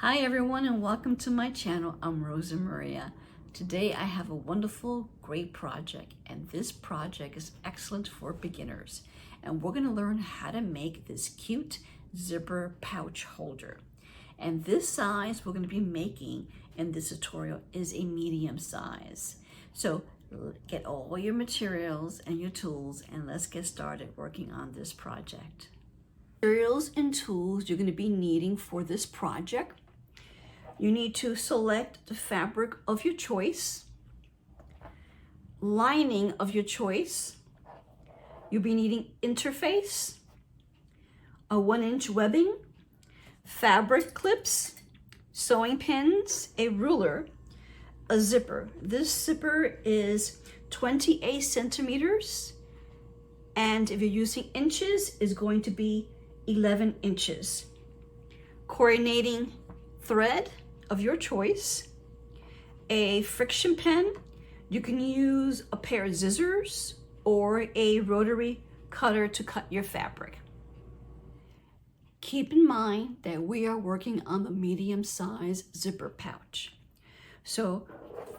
Hi everyone and welcome to my channel. I'm Rosa Maria. Today I have a wonderful, great project, and this project is excellent for beginners. And we're going to learn how to make this cute zipper pouch holder. And this size we're going to be making in this tutorial is a medium size. So get all your materials and your tools and let's get started working on this project. Materials and tools you're going to be needing for this project. You need to select the fabric of your choice, lining of your choice. You'll be needing interface, a 1-inch webbing, fabric clips, sewing pins, a ruler, a zipper. This zipper is 28 centimeters, and if you're using inches, it's going to be 11 inches. Coordinating thread of your choice, a friction pen. You can use a pair of scissors or a rotary cutter to cut your fabric. Keep in mind that we are working on the medium size zipper pouch. So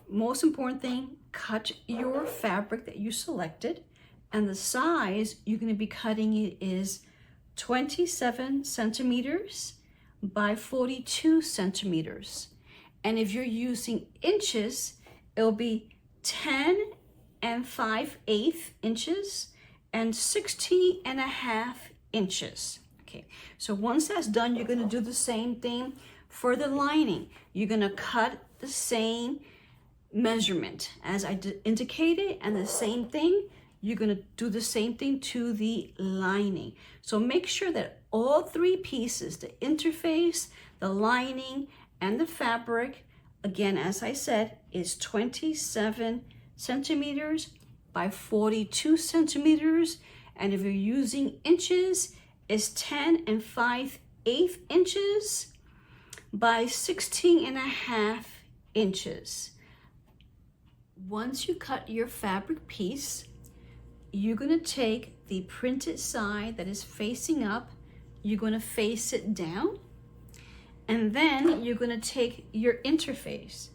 most important thing, cut your fabric that you selected, and the size you're going to be cutting it is 27 centimeters by 42 centimeters. And if you're using inches, it'll be 10 5/8 inches and 16.5 inches. Okay, so once that's done, you're gonna do the same thing for the lining. You're gonna cut the same measurement as I indicated, and the same thing, you're gonna do the same thing to the lining. So make sure that all three pieces, the interface, the lining, and the fabric, again, as I said, is 27 centimeters by 42 centimeters. And if you're using inches, it's 10 5/8 inches by 16.5 inches. Once you cut your fabric piece, you're gonna take the printed side that is facing up, you're gonna face it down, and then you're gonna take your interface.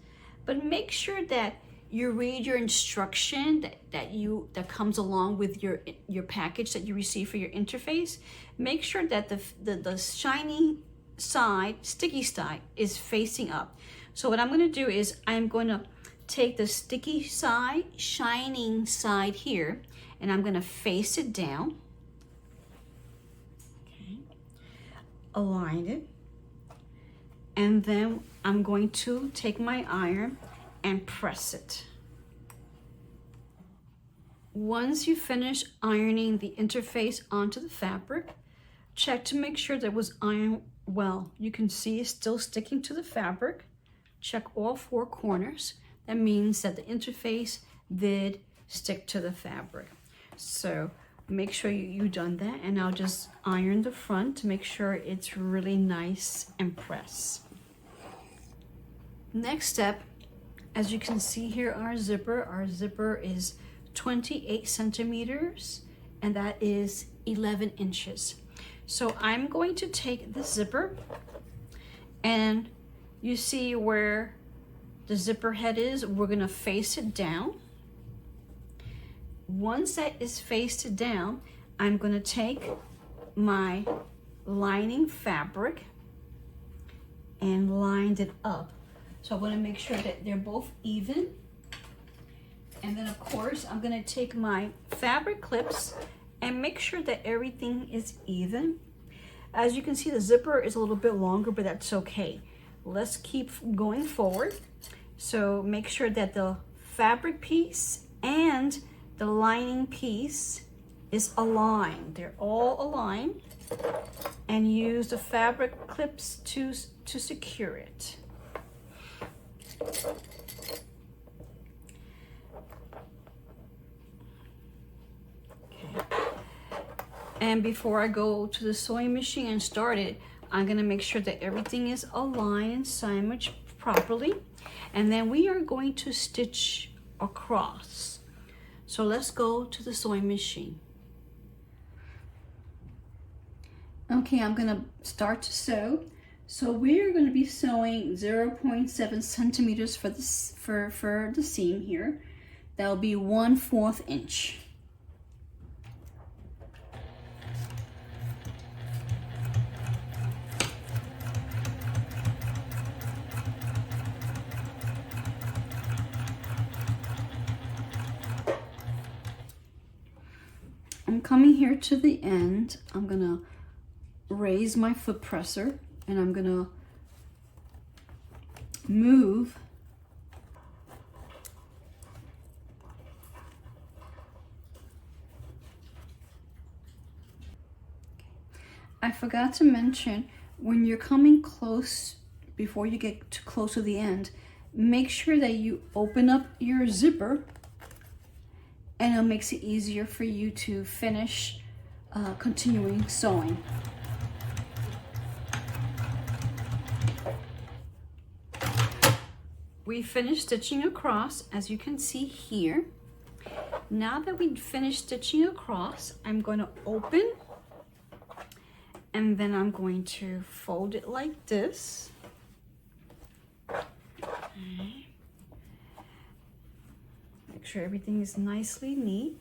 But make sure that you read your instruction that comes along with your package that you receive for your interface. Make sure that the shiny side, sticky side, is facing up. So what I'm gonna do is I'm gonna take the sticky side, shining side here, and I'm gonna face it down. Okay. Align it. And then I'm going to take my iron and press it. Once you finish ironing the interface onto the fabric, check to make sure that it was ironed well. You can see it's still sticking to the fabric. Check all 4 corners. That means that the interface did stick to the fabric. So make sure you've done that, and I'll just iron the front to make sure it's really nice and pressed. Next step, as you can see here, our zipper is 28 centimeters, and that is 11 inches. So I'm going to take the zipper, and you see where the zipper head is, we're gonna face it down. Once that is faced down, I'm gonna take my lining fabric and line it up. So I wanna make sure that they're both even. And then of course, I'm gonna take my fabric clips and make sure that everything is even. As you can see, the zipper is a little bit longer, but that's okay. Let's keep going forward. So make sure that the fabric piece and the lining piece is aligned. They're all aligned, and use the fabric clips to secure it. Okay. And before I go to the sewing machine and start it, I'm gonna make sure that everything is aligned and sandwiched properly. And then we are going to stitch across. So let's go to the sewing machine. Okay, I'm gonna start to sew. So we are going to be sewing 0.7 centimeters for the seam here. That'll be 1/4 inch. I'm coming here to the end. I'm gonna raise my foot presser and I'm gonna move I forgot to mention, when you're coming close, before you get too close to the end, make sure that you open up your zipper, and it makes it easier for you to finish continuing sewing. We finished stitching across, as you can see here. Now that we've finished stitching across, I'm going to open, and then I'm going to fold it like this. Okay. Make sure everything is nicely neat.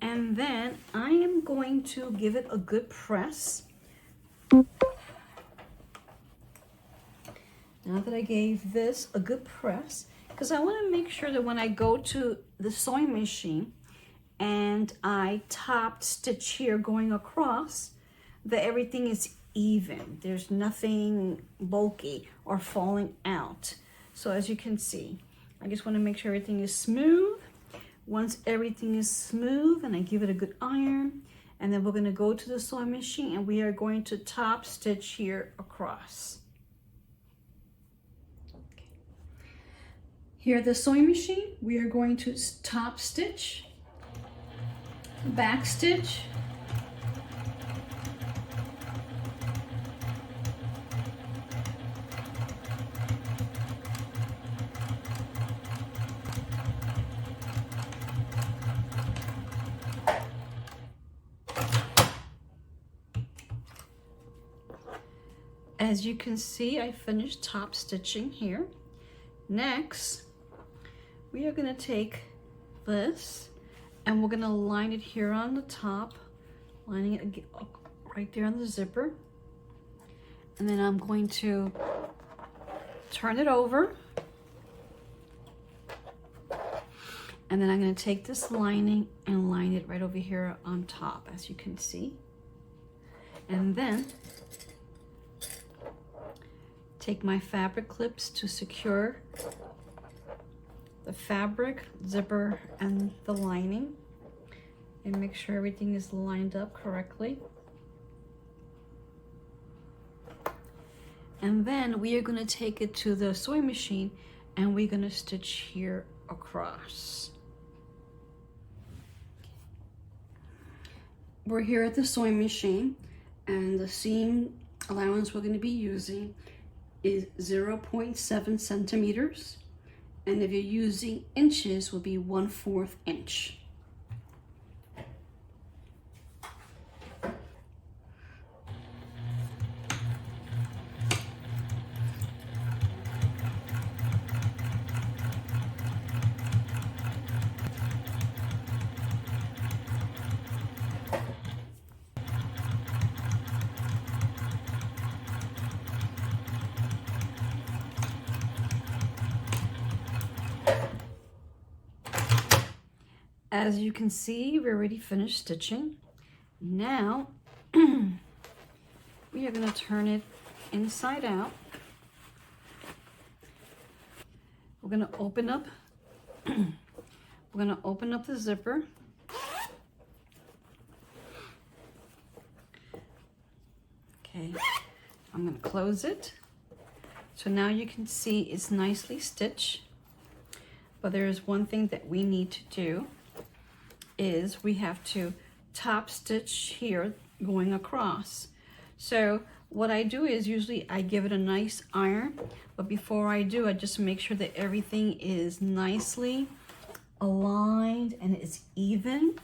And then I am going to give it a good press. Now that I gave this a good press, because I want to make sure that when I go to the sewing machine and I top stitch here going across, that everything is even. There's nothing bulky or falling out. So as you can see, I just want to make sure everything is smooth. Once everything is smooth, and I give it a good iron, and then we're going to go to the sewing machine and we are going to top stitch here across. Okay. Here at the sewing machine, we are going to top stitch, back stitch, as you can see, I finished top stitching here. Next, we are going to take this and we're going to line it here on the top, lining it right there on the zipper. And then I'm going to turn it over. And then I'm going to take this lining and line it right over here on top, as you can see. And then take my fabric clips to secure the fabric, zipper, and the lining, and make sure everything is lined up correctly. And then we are going to take it to the sewing machine and we're going to stitch here across. We're here at the sewing machine, and the seam allowance we're going to be using is 0.7 centimeters, and if you're using inches, will be 1/4 inch. As you can see, we already finished stitching. Now, we are going to turn it inside out. We're going to open up, the zipper. Okay, I'm going to close it. So now you can see it's nicely stitched. But there is one thing that we need to do, is we have to top stitch here going across. So what I do is usually I give it a nice iron, but before I do, I just make sure that everything is nicely aligned and it's even.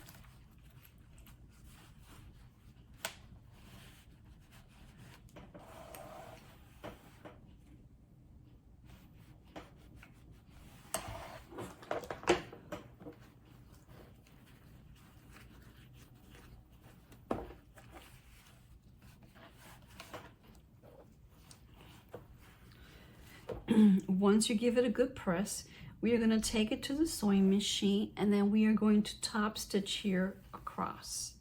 once you give it a good press, we are going to take it to the sewing machine, and then we are going to top stitch here across.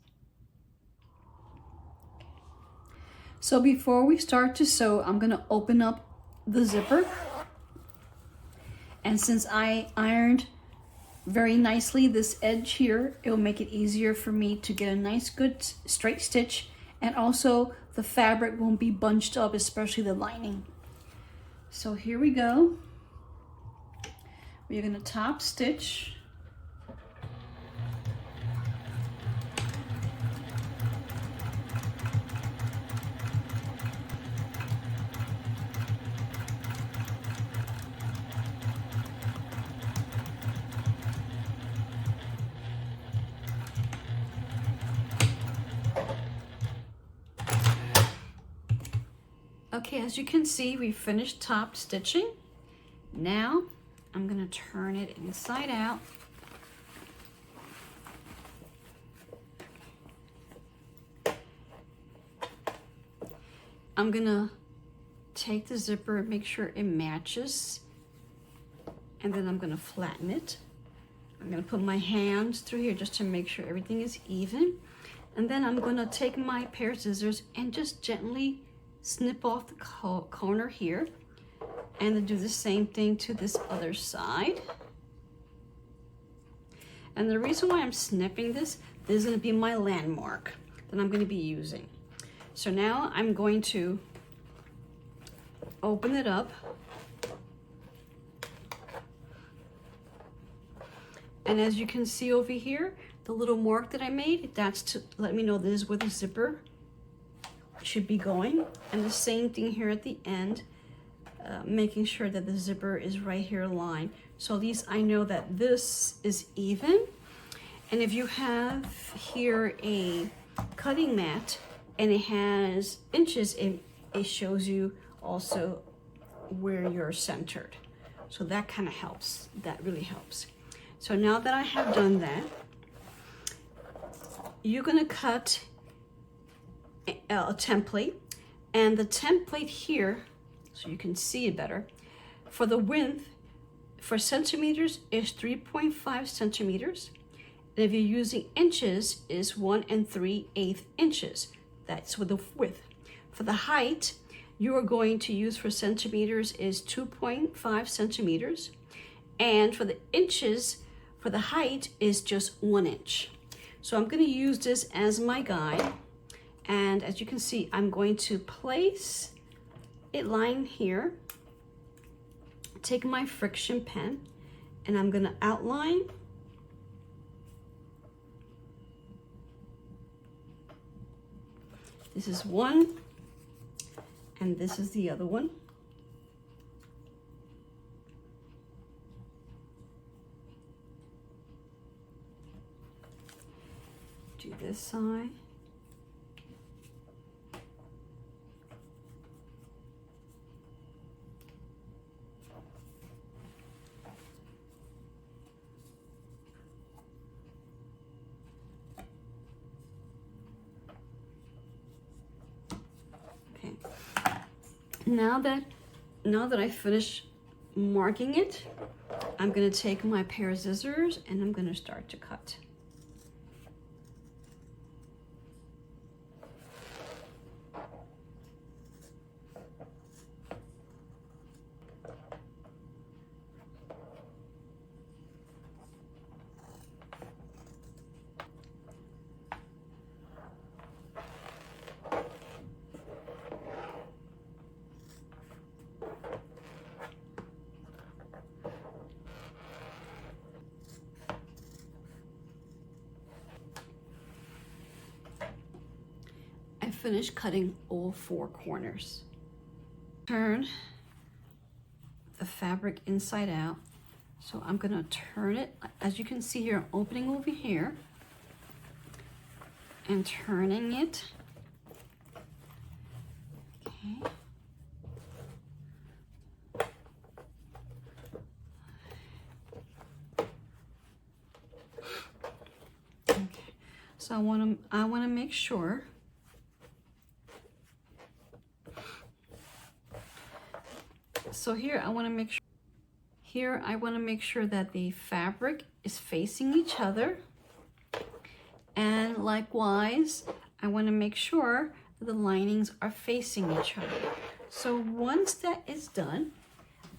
So before we start to sew, I'm going to open up the zipper. And since I ironed very nicely this edge here, it will make it easier for me to get a nice good straight stitch, and also the fabric won't be bunched up, especially the lining. So here we go. We're going to top stitch. Okay, as you can see, we finished top stitching. Now I'm going to turn it inside out. I'm going to take the zipper and make sure it matches, and then I'm going to flatten it. I'm going to put my hands through here just to make sure everything is even, and then I'm going to take my pair of scissors and just gently snip off the corner here, and then do the same thing to this other side. And the reason why I'm snipping this is going to be my landmark that I'm going to be using. So now I'm going to open it up, and as you can see over here, the little mark that I made, that's to let me know this is where the zipper should be going. And the same thing here at the end, making sure that the zipper is right here aligned. So at least I know that this is even. And if you have here a cutting mat and it has inches, it shows you also where you're centered. So that kind of helps. That really helps. So now that I have done that, you're going to cut a template, and the template here, so you can see it better, for the width for centimeters is 3.5 centimeters, and if you're using inches is 1 3/8 inches. That's for the width. For the height, you are going to use for centimeters is 2.5 centimeters, and for the inches for the height is just 1 inch. So I'm going to use this as my guide. And as you can see, I'm going to place a line here, take my friction pen, and I'm going to outline. This is one, and this is the other one. Do this side. Now that I finish marking it, I'm going to take my pair of scissors and I'm going to start to cut. Finish cutting all 4 corners. Turn the fabric inside out. So I'm going to turn it, as you can see here, opening over here and turning it. Okay. Okay. So I want to make sure So here I want to make sure that the fabric is facing each other, and likewise I want to make sure that the linings are facing each other. So once that is done,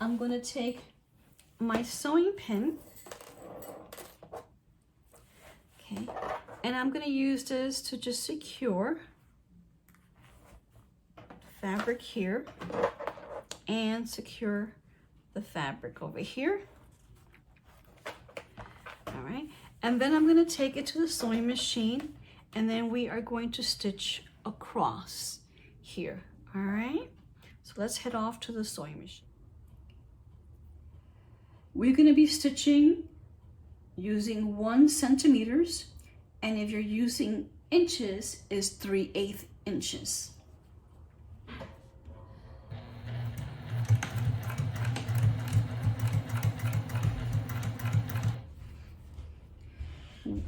I'm going to take my sewing pin, okay, and I'm going to use this to just secure fabric here and secure the fabric over here. All right, and then I'm going to take it to the sewing machine, and then we are going to stitch across here. All right, so let's head off to the sewing machine. We're going to be stitching using 1 centimeters, and if you're using inches, is 3/8 inches.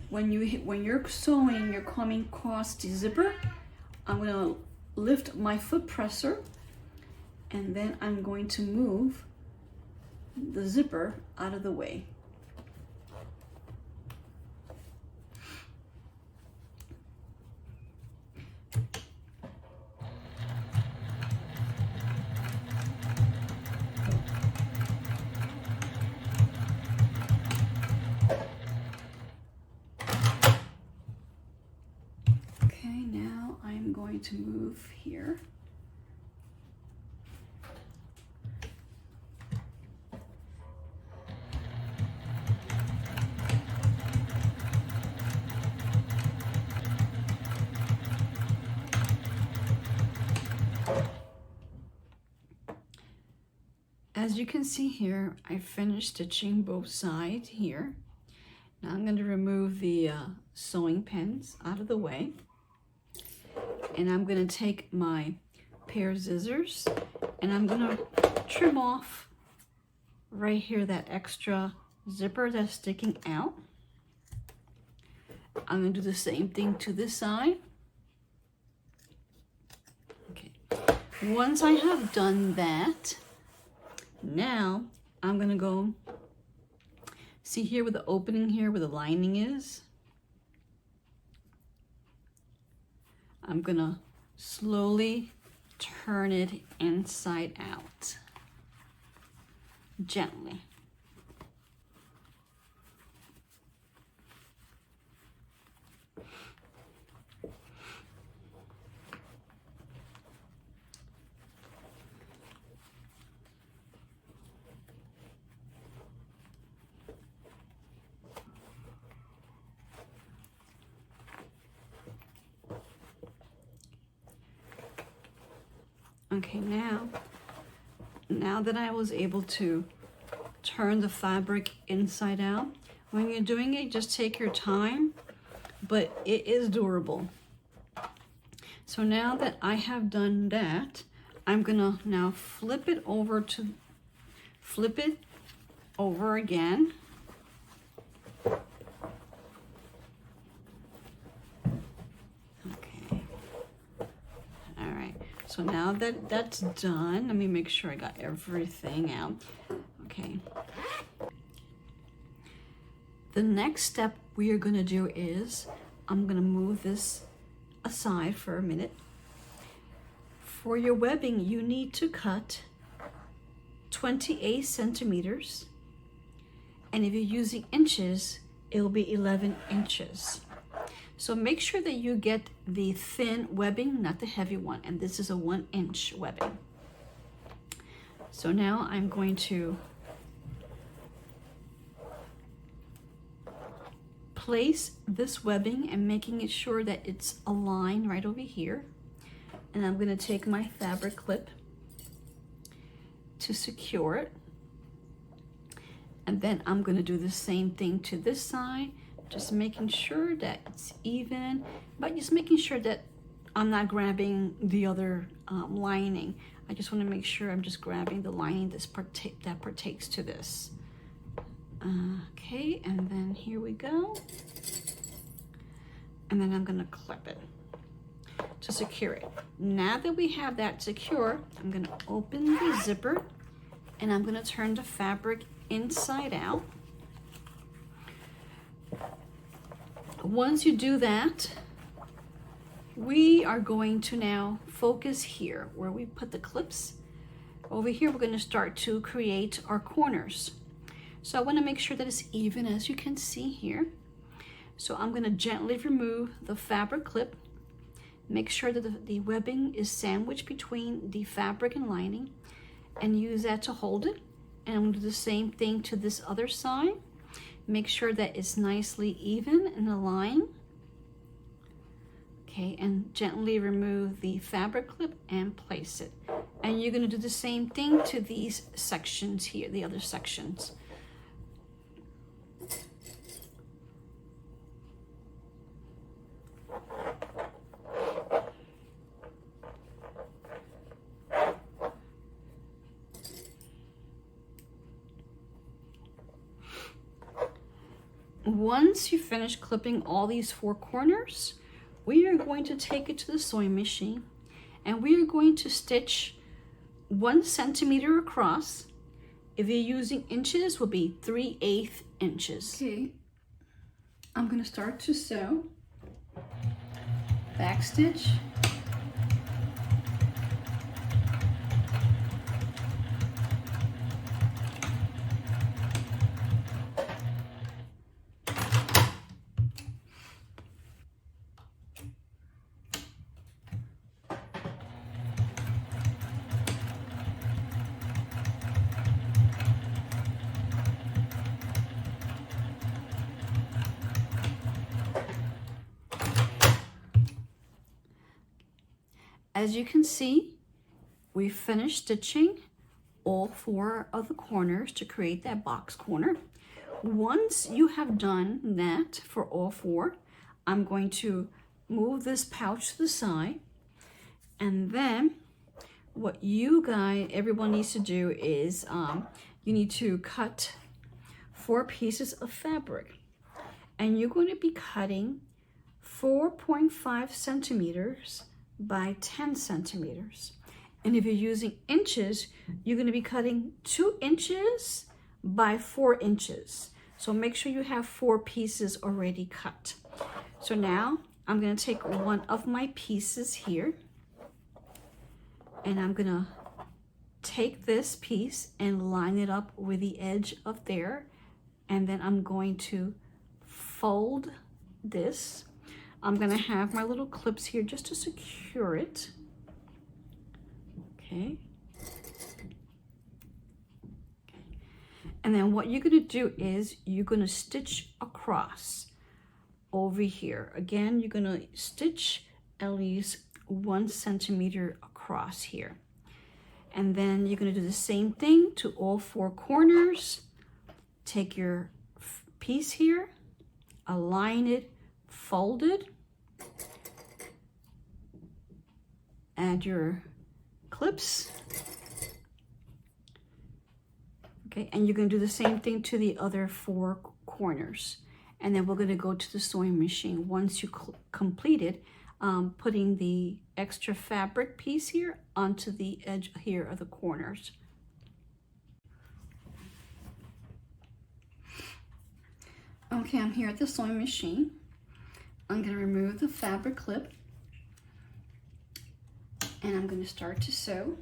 When you're sewing, you're coming across the zipper, I'm going to lift my foot presser, and then I'm going to move the zipper out of the way. Okay, now I'm going to move here. As you can see here, I finished stitching both sides here. Now I'm going to remove the sewing pins out of the way, and I'm going to take my pair of scissors and I'm going to trim off right here that extra zipper that's sticking out. I'm going to do the same thing to this side. Okay. Once I have done that, now I'm going to go, see here with the opening here where the lining is, I'm going to slowly turn it inside out, gently. Okay, now that I was able to turn the fabric inside out, when you're doing it, just take your time, but it is durable. So now that I have done that, I'm gonna now flip it over again. So now that that's done, let me make sure I got everything out. Okay. The next step we are going to do is, I'm going to move this aside for a minute. For your webbing, you need to cut 28 centimeters. And if you're using inches, it'll be 11 inches. So make sure that you get the thin webbing, not the heavy one. And this is a 1-inch webbing. So now I'm going to place this webbing and making it sure that it's aligned right over here. And I'm going to take my fabric clip to secure it. And then I'm going to do the same thing to this side. Just making sure that it's even, but just making sure that I'm not grabbing the other lining. I just want to make sure I'm just grabbing the lining that partakes to this. Okay, and then here we go. And then I'm going to clip it to secure it. Now that we have that secure, I'm going to open the zipper and I'm going to turn the fabric inside out. Once you do that, we are going to now focus here where we put the clips. Over here, we're going to start to create our corners. So I want to make sure that it's even, as you can see here. So I'm going to gently remove the fabric clip. Make sure that the webbing is sandwiched between the fabric and lining, and use that to hold it. And I'm going to do the same thing to this other side. Make sure that it's nicely even in the line. Okay, and gently remove the fabric clip and place it. And you're going to do the same thing to these sections here, the other sections. Once you finish clipping all these 4 corners, we are going to take it to the sewing machine, and we are going to stitch 1 centimeter across. If you're using inches, will be 3/8 inches. Okay, I'm going to start to sew. Back stitch. As you can see, we finished stitching all 4 of the corners to create that box corner. Once you have done that for all 4, I'm going to move this pouch to the side, and then what everyone needs to do is you need to cut 4 pieces of fabric, and you're going to be cutting 4.5 centimeters by 10 centimeters. And if you're using inches, you're going to be cutting 2 inches by 4 inches. So make sure you have 4 pieces already cut. So now I'm going to take one of my pieces here, and I'm going to take this piece and line it up with the edge of there, and then I'm going to fold this. I'm going to have my little clips here just to secure it. Okay. And then what you're going to do is you're going to stitch across over here. Again, you're going to stitch at least 1 centimeter across here. And then you're going to do the same thing to all 4 corners. Take your piece here, align it, fold it, add your clips. Okay, and you're going to do the same thing to the other 4 corners. And then we're going to go to the sewing machine. Once you complete it, putting the extra fabric piece here onto the edge here of the corners. Okay, I'm here at the sewing machine. I'm going to remove the fabric clip, and I'm going to start to sew.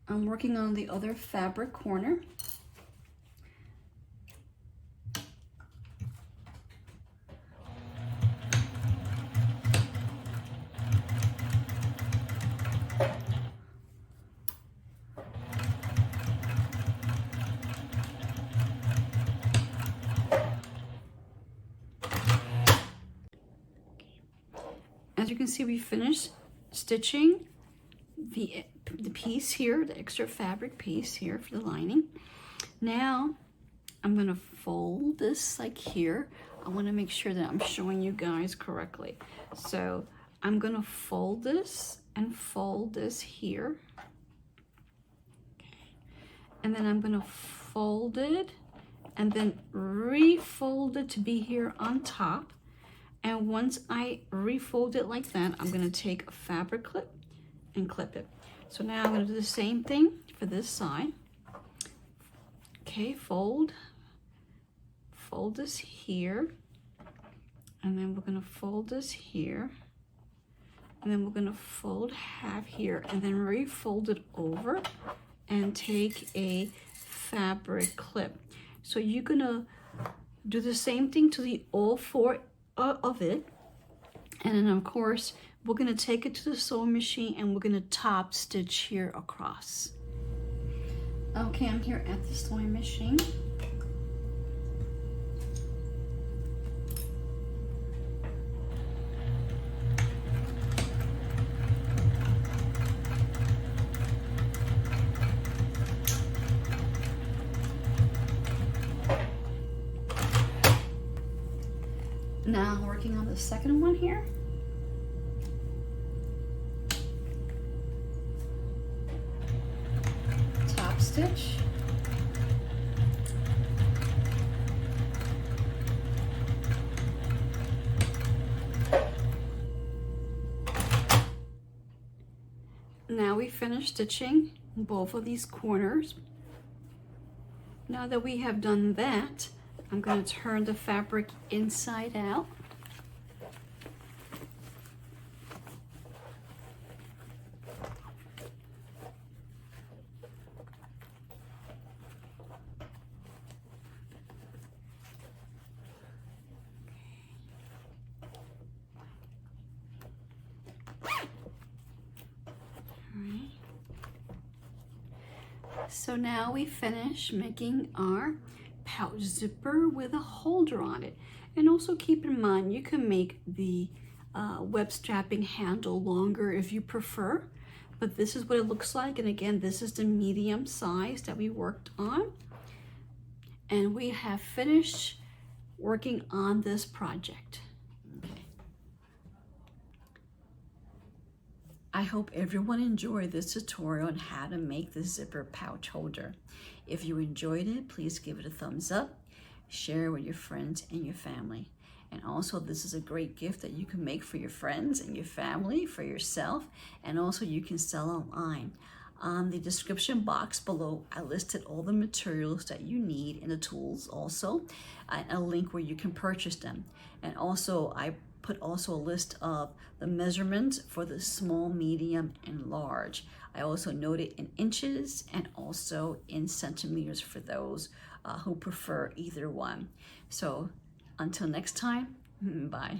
I'm working on the other fabric corner. As you can see, we finished stitching the piece here, the extra fabric piece here for the lining. Now I'm going to fold this like here. I want to make sure that I'm showing you guys correctly. So I'm going to fold this and fold this here. Okay. and then I'm gonna fold it and then refold it to be here on top. And once I refold it like that, I'm gonna take a fabric clip and clip it. So now I'm gonna do the same thing for this side. Okay, fold this here, and then we're gonna fold this here, and then we're gonna fold half here, and then refold it over and take a fabric clip. So you're gonna do the same thing to the all four of it, and then of course we're gonna take it to the sewing machine and we're gonna top stitch here across. Okay, I'm here at the sewing machine. Now I'm working on the second one here. Top stitch. Now we finish stitching both of these corners. Now that we have done that, I'm going to turn the fabric inside out. So now we finish making our pouch zipper with a holder on it. And also keep in mind, you can make the web strapping handle longer if you prefer, but this is what it looks like. And again, this is the medium size that we worked on. And we have finished working on this project. I hope everyone enjoyed this tutorial on how to make the zipper pouch holder. If you enjoyed it, please give it a thumbs up, share it with your friends and your family. And also, this is a great gift that you can make for your friends and your family, for yourself, and also you can sell online. On the description box below, I listed all the materials that you need and the tools also, and a link where you can purchase them. And also, I put also a list of the measurements for the small, medium, and large. I also noted in inches and also in centimeters for those who prefer either one. So until next time, bye.